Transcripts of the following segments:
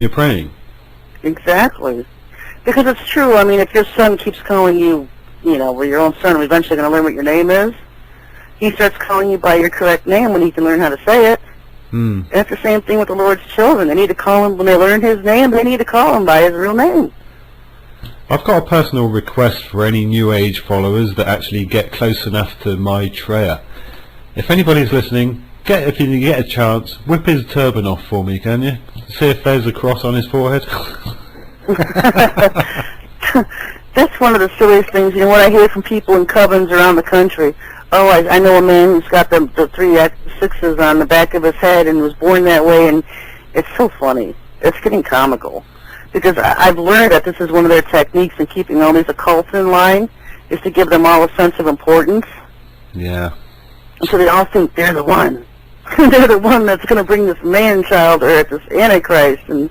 you're praying. Exactly. Because it's true. I mean, if your son keeps calling you, well, your own son, is eventually going to learn what your name is. He starts calling you by your correct name when he can learn how to say it. And it's the same thing with the Lord's children. They need to call him, when they learn his name, they need to call him by his real name. I've got a personal request for any New Age followers that actually get close enough to Maitreya. If anybody's listening, if you get a chance, whip his turban off for me, can you? See if there's a cross on his forehead. That's one of the silliest things. What I hear from people in covens around the country. Oh, I know a man who's got the 3 sixes on the back of his head and was born that way, and it's so funny. It's getting comical. Because I've learned that this is one of their techniques in keeping all these occults in line, is to give them all a sense of importance. Yeah. And so they all think they're the one. They're the one that's going to bring this man-child earth, this Antichrist. And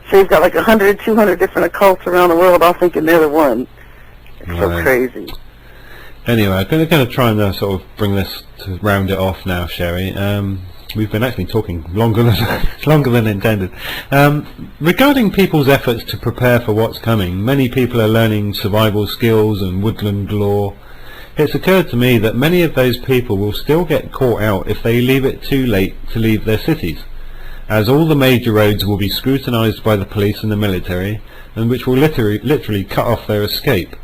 so you've got like 100, 200 different occults around the world all thinking they're the one. It's so crazy. Anyway, I'm going to try and sort of bring this to round it off now, Sherry. We've been actually talking longer than intended. Regarding people's efforts to prepare for what's coming, many people are learning survival skills and woodland lore. It's occurred to me that many of those people will still get caught out if they leave it too late to leave their cities, as all the major roads will be scrutinised by the police and the military, and which will literally cut off their escape.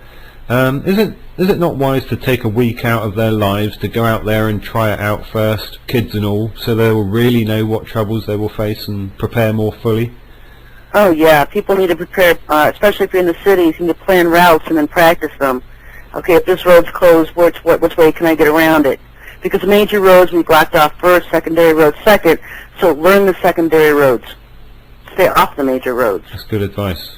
Is it not wise to take a week out of their lives to go out there and try it out first, kids and all, so they will really know what troubles they will face and prepare more fully? Oh yeah, people need to prepare, especially if you're in the cities, you need to plan routes and then practice them. Okay, if this road's closed, which way can I get around it? Because major roads we blocked off first, secondary roads second, so learn the secondary roads. Stay off the major roads. That's good advice.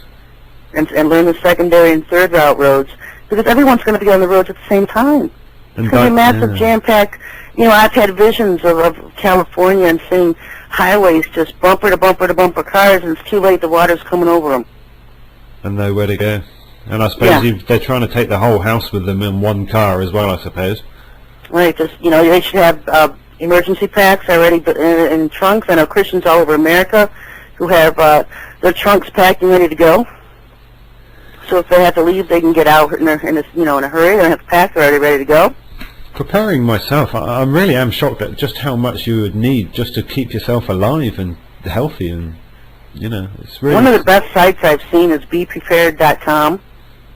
And learn the secondary and third route roads, because everyone's going to be on the roads at the same time. It's going to be massive jam-packed. I've had visions of California and seeing highways just bumper to bumper to bumper cars, and it's too late, the water's coming over them. And nowhere to go. And I suppose they're trying to take the whole house with them in one car as well, I suppose. Right, just, they should have emergency packs already in trunks. I know Christians all over America who have their trunks packed and ready to go. So if they have to leave, they can get out in a hurry. They don't have to pack; they're already ready to go. Preparing myself, I really am shocked at just how much you would need just to keep yourself alive and healthy, and it's really. One of the best sites I've seen is BePrepared.com.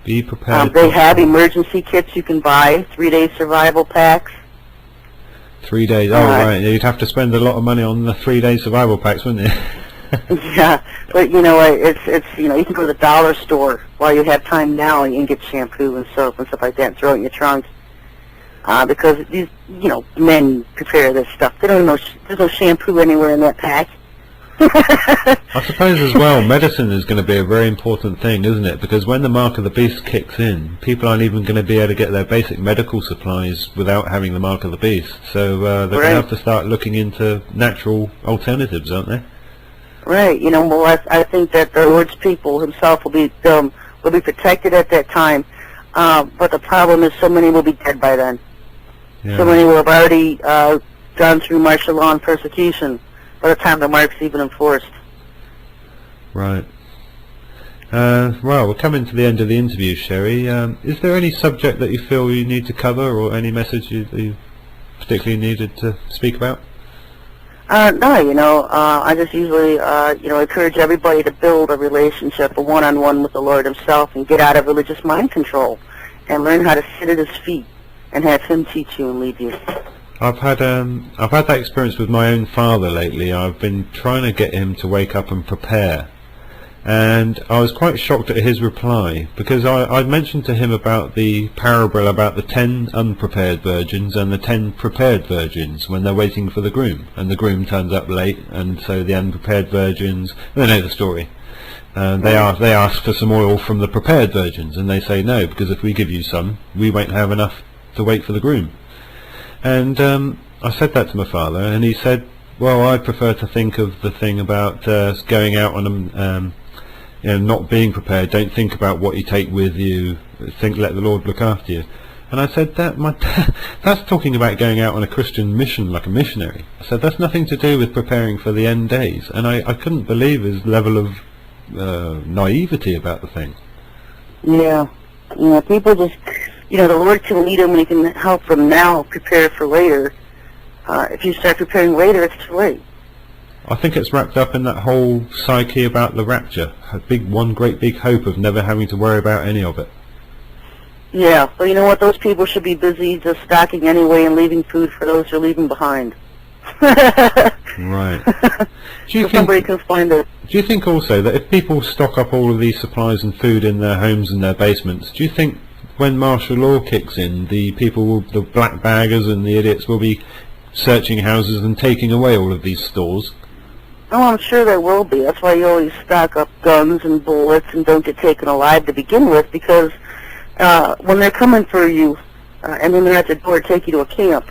Be prepared. They have emergency kits you can buy, 3-day survival packs. 3 days. Oh right, you'd have to spend a lot of money on the 3-day survival packs, wouldn't you? Yeah, but it's you can go to the dollar store while you have time now, and you can get shampoo and soap and stuff like that and throw it in your trunk. Because these men prepare this stuff. They don't know there's no shampoo anywhere in that pack. I suppose as well, medicine is going to be a very important thing, isn't it? Because when the mark of the beast kicks in, people aren't even going to be able to get their basic medical supplies without having the mark of the beast. So they're going to have to start looking into natural alternatives, aren't they? Right. I think that the Lord's people Himself will be protected at that time. But the problem is, so many will be dead by then. Yeah. So many will have already gone through martial law and persecution by the time the mark's even enforced. Right. Well, we're coming to the end of the interview, Sherry. Is there any subject that you feel you need to cover, or any message you particularly needed to speak about? No, I just usually, encourage everybody to build a relationship, a one-on-one with the Lord Himself, and get out of religious mind control, and learn how to sit at His feet, and have Him teach you and lead you. I've had that experience with my own father lately. I've been trying to get him to wake up and prepare, and I was quite shocked at his reply, because I'd mentioned to him about the parable about the 10 unprepared virgins and the 10 prepared virgins when they're waiting for the groom, and the groom turns up late, and so the unprepared virgins, they know the story, they ask for some oil from the prepared virgins, and they say no, because if we give you some, we won't have enough to wait for the groom. And I said that to my father, and he said, well, I prefer to think of the thing about going out on not being prepared. Don't think about what you take with you. Let the Lord look after you. And I said, that's talking about going out on a Christian mission, like a missionary. I said, that's nothing to do with preparing for the end days. And I couldn't believe his level of naivety about the thing. Yeah. People just, the Lord can lead them and He can help them now prepare for later. If you start preparing later, it's too late. I think it's wrapped up in that whole psyche about the rapture. One great big hope of never having to worry about any of it. Yeah, but you know what? Those people should be busy just stocking anyway and leaving food for those who are leaving behind. Right. Somebody can find it. Do you think also that if people stock up all of these supplies and food in their homes and their basements, do you think when martial law kicks in, the black baggers and the idiots will be searching houses and taking away all of these stores? Oh, I'm sure there will be. That's why you always stock up guns and bullets and don't get taken alive to begin with, because when they're coming for you and then they're at the door to take you to a camp,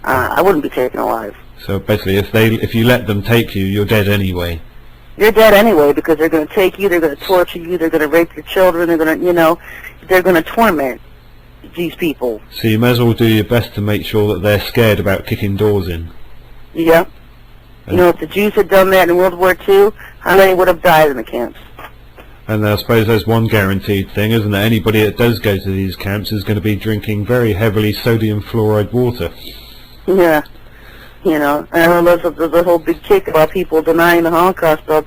I wouldn't be taken alive. So basically, if you let them take you, you're dead anyway. You're dead anyway, because they're going to take you, they're going to torture you, they're going to rape your children, they're going to, they're going to torment these people. So you may as well do your best to make sure that they're scared about kicking doors in. Yeah. If the Jews had done that in World War II, how many would have died in the camps? And I suppose there's one guaranteed thing, isn't there? Anybody that does go to these camps is going to be drinking very heavily sodium fluoride water. Yeah. And there's a whole big kick about people denying the Holocaust, but,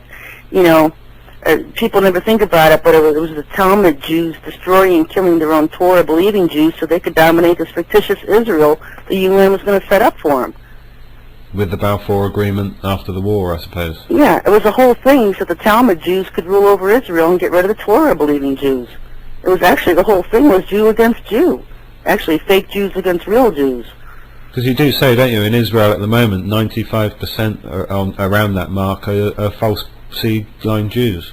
people never think about it, but it was the Talmud Jews destroying and killing their own Torah-believing Jews so they could dominate this fictitious Israel the UN was going to set up for them. With the Balfour Agreement after the war, I suppose. Yeah, it was a whole thing so the Talmud Jews could rule over Israel and get rid of the Torah-believing Jews. It was actually, the whole thing was Jew against Jew. Actually, fake Jews against real Jews. Because you do say, don't you, in Israel at the moment, 95% around that mark are false seed line Jews.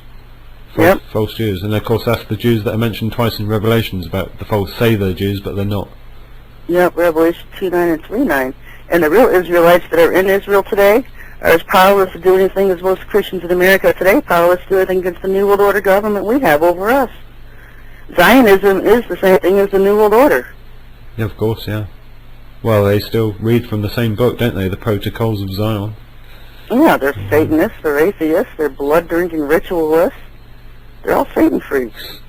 False Jews. And of course that's the Jews that are mentioned twice in Revelations about the false say they're Jews, but they're not. Yep, Revelation 2:9 and 3:9. And the real Israelites that are in Israel today are as powerless to do anything as most Christians in America today, powerless to do anything against the New World Order government we have over us. Zionism is the same thing as the New World Order. Yeah, of course, yeah. Well, they still read from the same book, don't they? The Protocols of Zion. Yeah, they're Satanists, they're atheists, they're blood-drinking ritualists. They're all Satan freaks.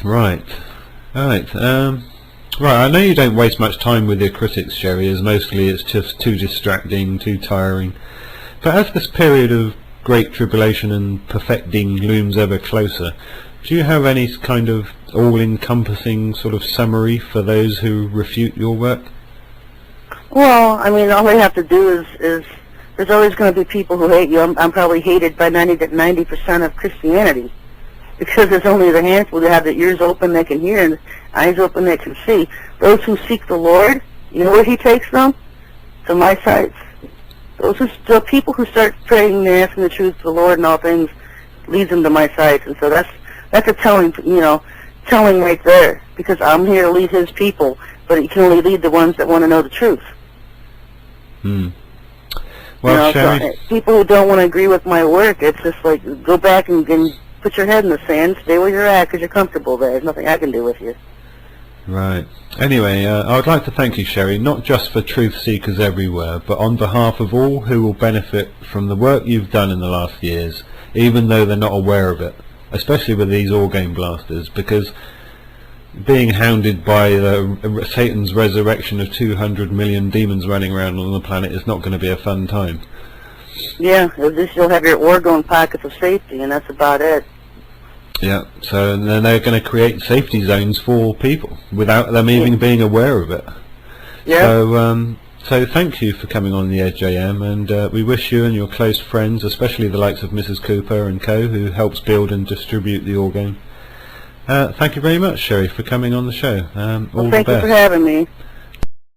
Right. Alright, right, I know you don't waste much time with your critics, Sherry, as mostly it's just too distracting, too tiring. But as this period of great tribulation and perfecting looms ever closer, do you have any kind of all-encompassing sort of summary for those who refute your work? Well, all they have to do is there's always going to be people who hate you. I'm probably hated by 90% of Christianity, because there's only the handful that have their ears open that can hear and eyes open that can see. Those who seek the Lord, you know where He takes them? To my sites. The people who start praying and asking the truth to the Lord and all things leads them to my sites. And so that's a telling right there, because I'm here to lead His people, but He can only lead the ones that want to know the truth. Well, so people who don't want to agree with my work, it's just like, go back and put your head in the sand, stay where you're at because you're comfortable there. There's nothing I can do with you. Right. Anyway, I would like to thank you, Sherry, not just for truth seekers everywhere, but on behalf of all who will benefit from the work you've done in the last years, even though they're not aware of it, especially with these organe blasters, because being hounded by Satan's resurrection of 200 million demons running around on the planet is not going to be a fun time. Yeah, you'll have your orgone pockets of safety, and that's about it. Yeah, so then they're going to create safety zones for people without them even being aware of it. Yeah. So thank you for coming on the Edge AM, and we wish you and your close friends, especially the likes of Mrs. Cooper and co, who helps build and distribute the organe. Thank you very much, Sherry, for coming on the show. Well, thank you for having me.